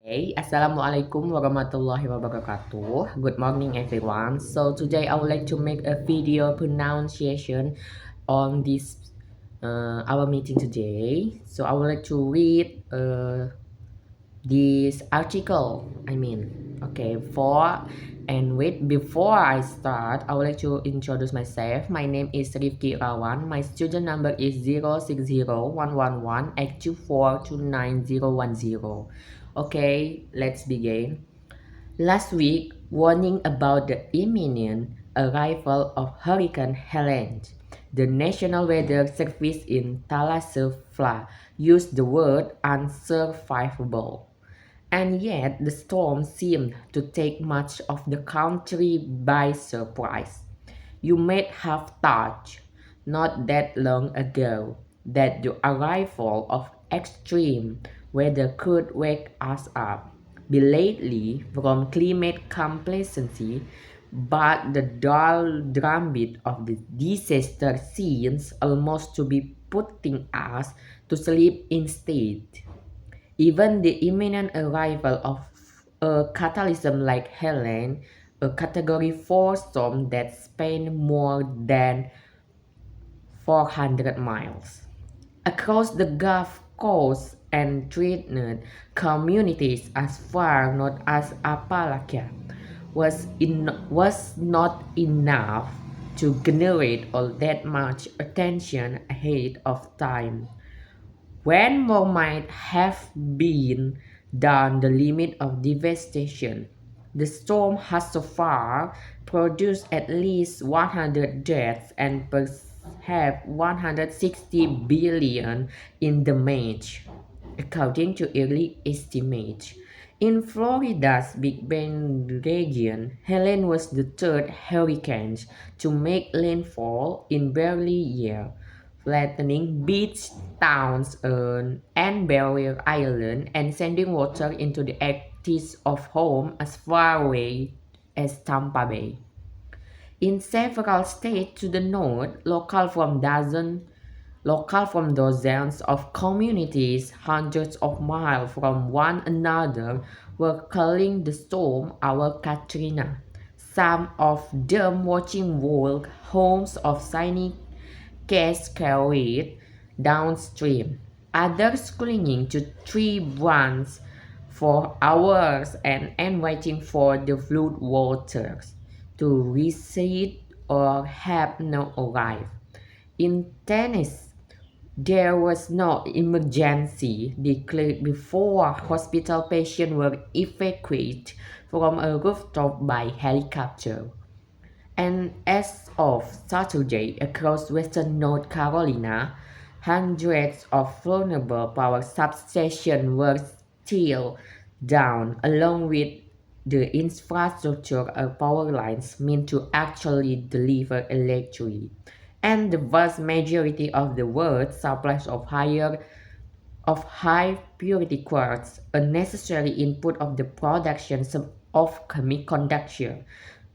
Hey, Assalamualaikum warahmatullahi wabarakatuh. Good morning, everyone. So today I would like to make a video pronunciation on this our meeting today. So I would like to read this article. Okay, wait. Before I start, I would like to introduce myself. My name is Rifki Rawan. My student number is 060-111-824-29010. Okay, let's begin. Last week, warning about the imminent arrival of Hurricane Helene, the National Weather Service in Talasifla used the word unsurvivable. And yet, the storm seemed to take much of the country by surprise. You may have thought, not that long ago, that the arrival of extreme weather could wake us up, belatedly from climate complacency, but the dull drumbeat of the disaster seems almost to be putting us to sleep instead. Even the imminent arrival of a catalysm like Helen, a Category 4 storm that spanned more than 400 miles across the Gulf Coast and threatened communities as far north as Appalachia was not enough to generate all that much attention ahead of time. When more might have been done the limit of devastation, the storm has so far produced at least 100 deaths and perhaps 160 billion in damage, according to early estimates. In Florida's Big Bend region, Helene was the third hurricane to make landfall in barely a year, flattening beach towns and barrier island and sending water into the acres of home as far away as Tampa Bay. In several states to the north, local from dozens of communities hundreds of miles from one another were calling the storm our Katrina. Some of them watching whole homes of Sinic carried downstream, others clinging to tree branches for hours and waiting for the flood waters to recede or have not arrived. In Tennessee, there was no emergency declared before hospital patients were evacuated from a rooftop by helicopter. And as of Saturday, across western North Carolina, hundreds of vulnerable power substations were still down, along with the infrastructure of power lines meant to actually deliver electricity. And the vast majority of the world's supplies of high purity quartz, a necessary input of the production of semiconductor,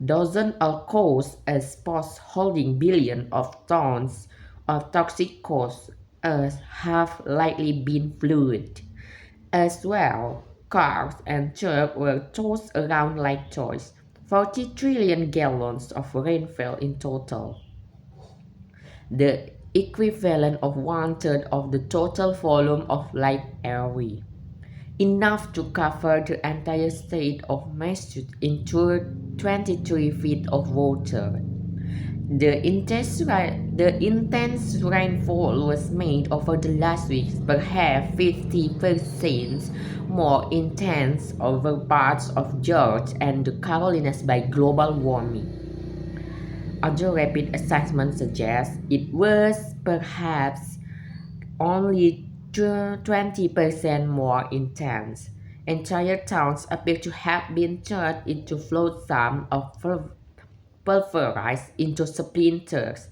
doesn't cause a spots holding billions of tons of toxic costs as have likely been fluid. As well, cars and trucks were tossed around like toys. 40 trillion gallons of rainfall in total, the equivalent of one third of the total volume of Lake Erie, enough to cover the entire state of Massachusetts in 23 feet of water. The intense rainfall was made over the last weeks, perhaps 50% more intense over parts of Georgia and the Carolinas by global warming. Other rapid assessments suggest it was perhaps only 20% more intense. Entire towns appear to have been turned into flotsam or pulverized into splinters,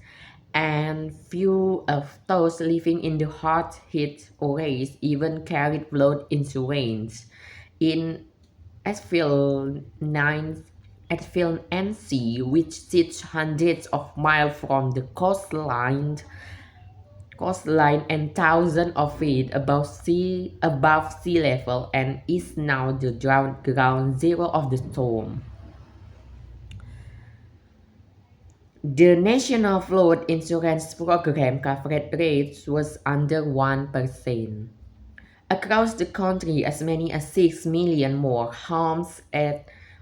and few of those living in the hot heat rays even carried blood insurance. In Asheville, NC, which sits hundreds of miles from the coastline, coastline and thousands of feet above sea level and is now the ground zero of the storm. The national flood insurance program coverage rate was under 1%. Across the country, as many as 6 million more homes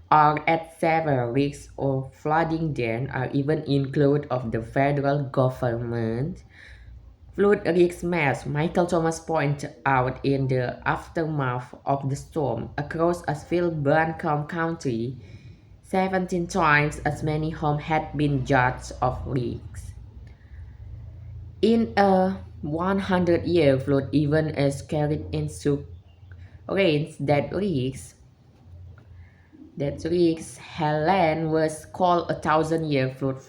are at severe risk of flooding than are even included of the federal government. Flood risk maps Michael Thomas pointed out in the aftermath of the storm across Asheville, Buncombe County, 17 times as many homes had been judged of risks. In a 100-year flood event is carried into rains that risks Helen was called a 1,000-year flood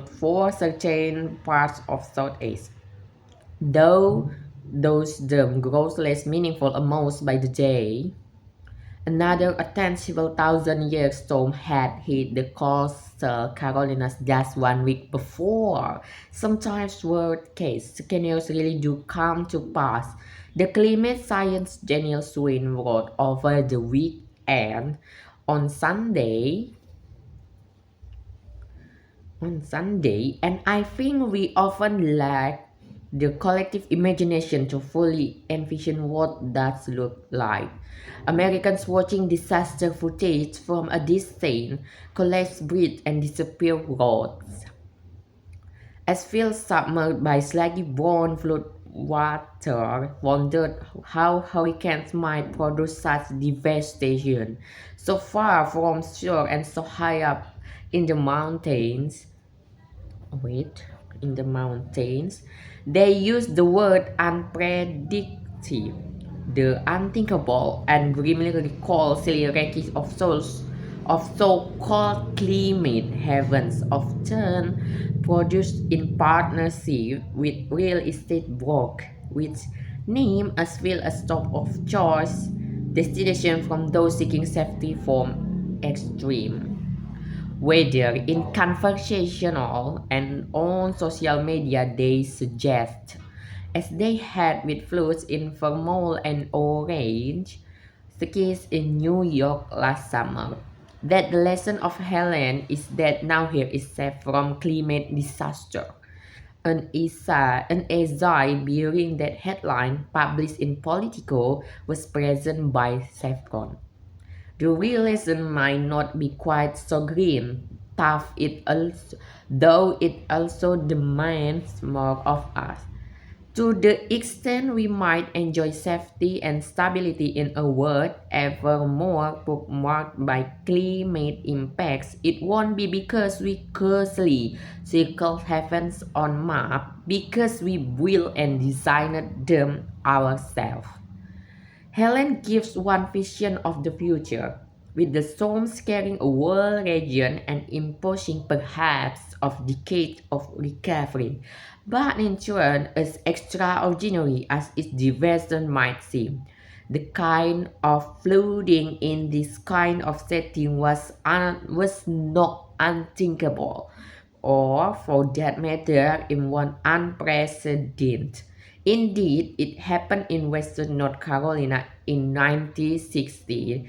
for certain parts of Southeast. Though those terms grow less meaningful almost by the day, another tangible 1,000-year storm had hit the coastal Carolinas just 1 week before. Sometimes worst-case scenarios really do come to pass. The climate science Daniel Swin wrote over the weekend on Sunday, and I think we often lack the collective imagination to fully envision what that look like. Americans watching disaster footage from a distance collapse bridge and disappear roads. As fields submerged by slightly brown flood water, wondered how hurricanes might produce such devastation. So far from shore and so high up in the mountains, wait, in the mountains, they use the word unpredictable, the unthinkable, and grimly recall silly wreckage of so-called climate heavens, often produced in partnership with real estate brokers, which name Asheville a stop of choice destination from those seeking safety from extreme. Whether in conversational and on social media, they suggest, as they had with floods in Vermont and Orange, the case in New York last summer, that the lesson of Helen is that now here is safe from climate disaster. An essay bearing that headline, published in Politico, was present by Safcon. The real lesson might not be quite so grim, though it also demands more of us. To the extent we might enjoy safety and stability in a world ever more bookmarked by climate impacts, it won't be because we cursely circled heavens on map, because we built and designed them ourselves. Helen gives one vision of the future, with the storm scaring a whole region and imposing perhaps of decades of recovery. But in turn, as extraordinary as its disaster might seem, the kind of flooding in this kind of setting was not unthinkable, or for that matter, in one unprecedented. Indeed, it happened in western North Carolina in 1960,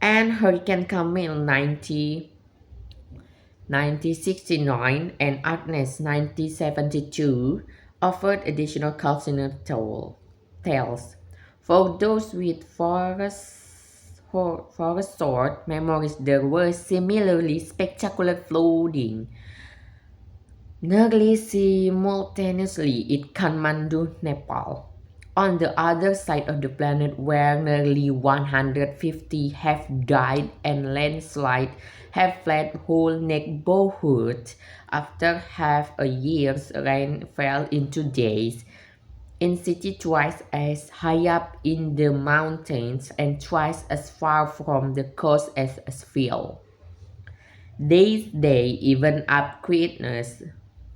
and Hurricane Camille 1969 and Agnes 1972 offered additional cautionary tales. For those with forest-short memories, there were similarly spectacular flooding nearly simultaneously in Kathmandu, Nepal, on the other side of the planet, where nearly 150 have died and landslides have flooded whole neighborhoods after half a year's rain fell into days, in cities twice as high up in the mountains and twice as far from the coast as Asheville. These days, even up quickness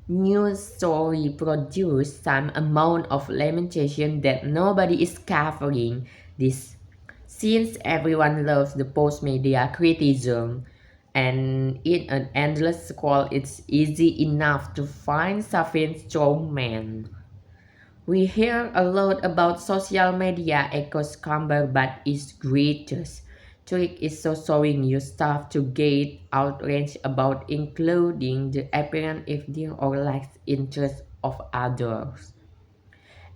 news story produce some amount of lamentation that nobody is covering this, since everyone loves the post-media criticism and in an endless scroll, it's easy enough to find something strongman. We hear a lot about social media echoes chamber, but its greatest trick is so showing you stuff to get outraged about, including the apparent evening or likes interest of others.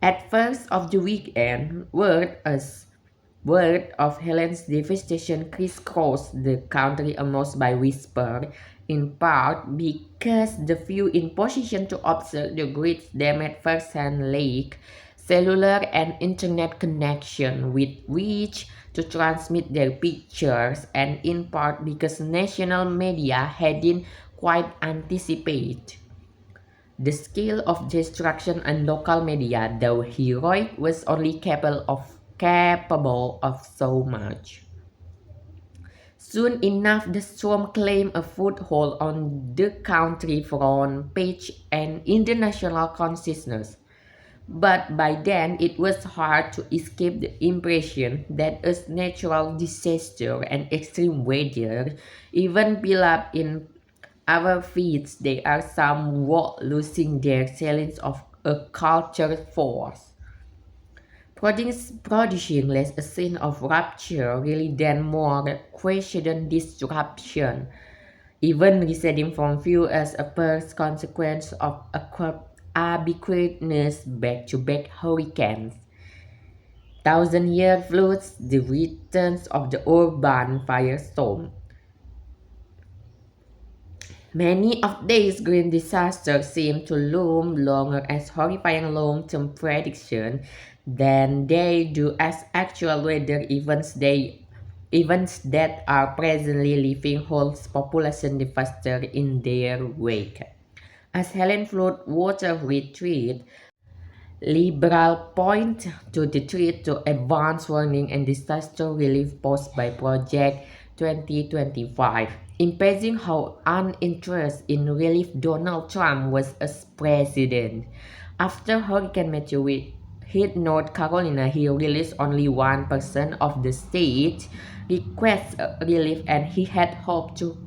At first of the weekend, word of Helen's devastation crisscrossed the country almost by whisper, in part because the few in position to observe the great damage firsthand lacked cellular and internet connection with which to transmit their pictures, and in part because national media hadn't quite anticipated the scale of destruction and local media, though heroic, was only capable of so much. Soon enough, the storm claimed a foothold on the country front page and in the national consciousness. But by then, it was hard to escape the impression that as natural disaster and extreme weather, even build up in our feeds, they are somewhat losing their sense of a cultural force, producing less a sense of rupture really than more question disruption, even receding from view as a first consequence of ubiquitous back-to-back hurricanes. Thousand-year floods, the returns of the urban firestorm. Many of these green disasters seem to loom longer as horrifying long-term predictions than they do as actual weather events that are presently leaving whole population devastated in their wake. As Helen flood water retreat, Liberal point to the threat to advance warning and disaster relief posed by Project 2025, impressing how uninterested in relief Donald Trump was as president. After Hurricane Matthew hit North Carolina, he released only 1% of the state's request relief, and he had hoped to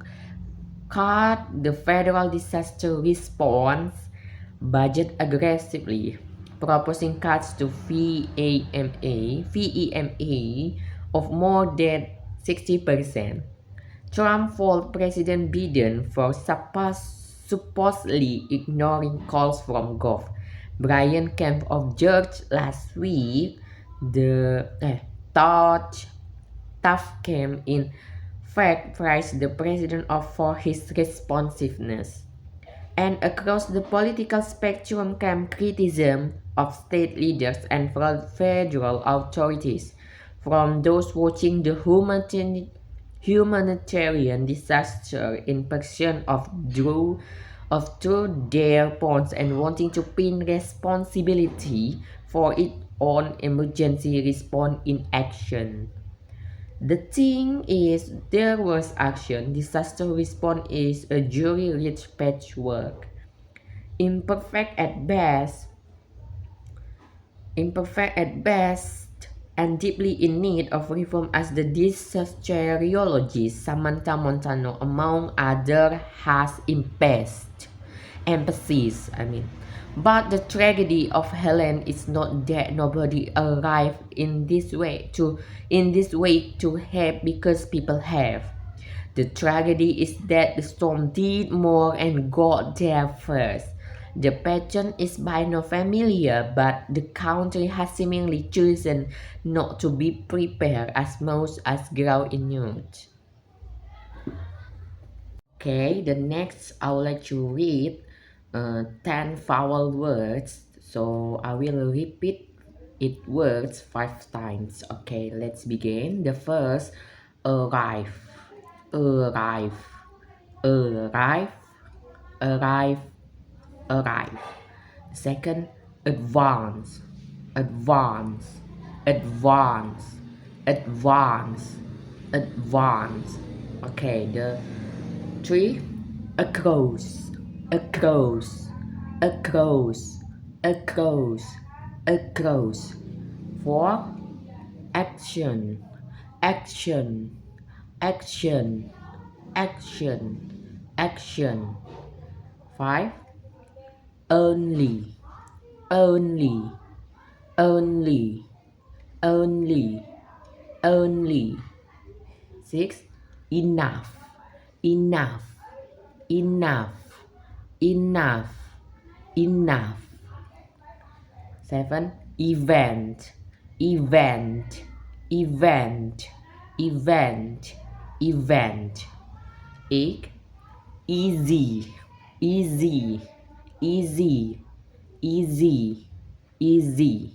cut the federal disaster response budget aggressively, proposing cuts to VEMA of more than 60%. Trump faulted President Biden for supposedly ignoring calls from Gov. Brian Kemp of Georgia last week, the thought tough came in fact praised the president for his responsiveness. And across the political spectrum came criticism of state leaders and federal authorities, from those watching the humanitarian disaster in person through their phones and wanting to pin responsibility for it on emergency response in action. The thing is, there was action. Disaster response is a jury-rich patchwork, imperfect at best, imperfect at best, and deeply in need of reform, as the disasterologist Samantha Montano, among others, has emphasis. But the tragedy of Helen is not that nobody arrived in this way to help because people have. The tragedy is that the storm did more and got there first. The pattern is by no familiar, but the country has seemingly chosen not to be prepared as much as grow in it. Okay, the next I would like to read 10 vowel words. So I will repeat it words 5 times. Okay, let's begin. The first, arrive, arrive, arrive, arrive, arrive. Second, advance, advance, advance, advance, advance. Okay, the three, across, across, across, across, across. Four, action, action, action, action, action. 5. Only, only, only, only, only. 6. Enough, enough, enough, enough, enough. 7. Event, event, event, event, event. 8. Easy, easy, easy, easy, easy.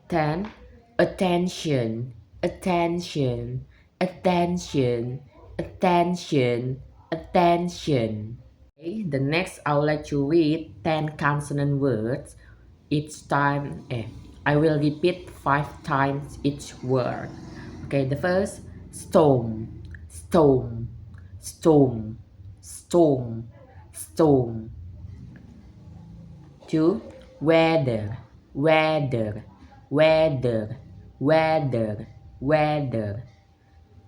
10. Attention, attention, attention, attention, attention. Okay, the next I would like to read 10 consonant words each time. I will repeat 5 times each word. Okay, the first, storm, storm, storm, storm, storm. 2. Weather, weather, weather, weather, weather.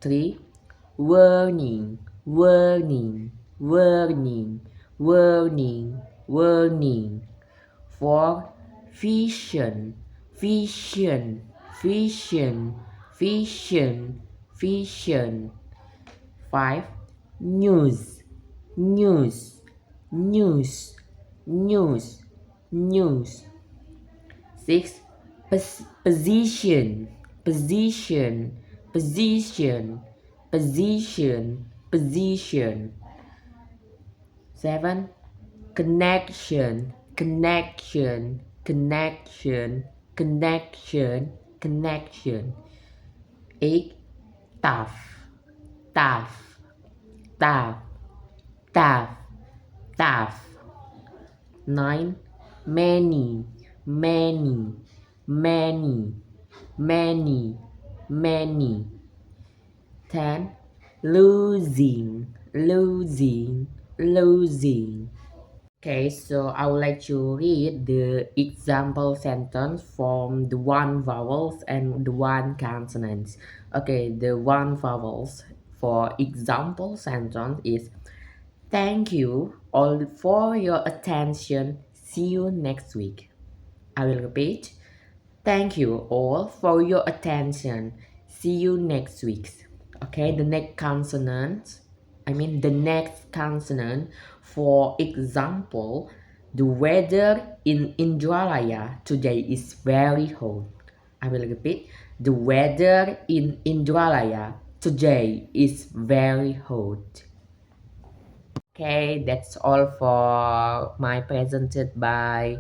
3. Warning, warning, warning, warning, warning. 4. Vision, vision, vision, vision, vision. 5. News, news, news, news, news. 6. Position, position, position, position, position. 7. Connection, connection, connection, connection, connection. 8. Tough, tough, tough, tough, tough. 9. Many, many, many, many, many. 10. Losing, losing, losing. Okay, so I would like to read the example sentence from the one vowels and the one consonants. Okay, the one vowels for example sentence is thank you all for your attention. See you next week. I will repeat. Thank you all for your attention. See you next week. Okay, the next consonant. The next consonant. For example, the weather in Indralaya today is very hot. I will repeat. The weather in Indralaya today is very hot. Okay, that's all for my presented by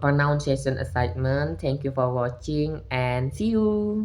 pronunciation assignment. Thank you for watching and see you.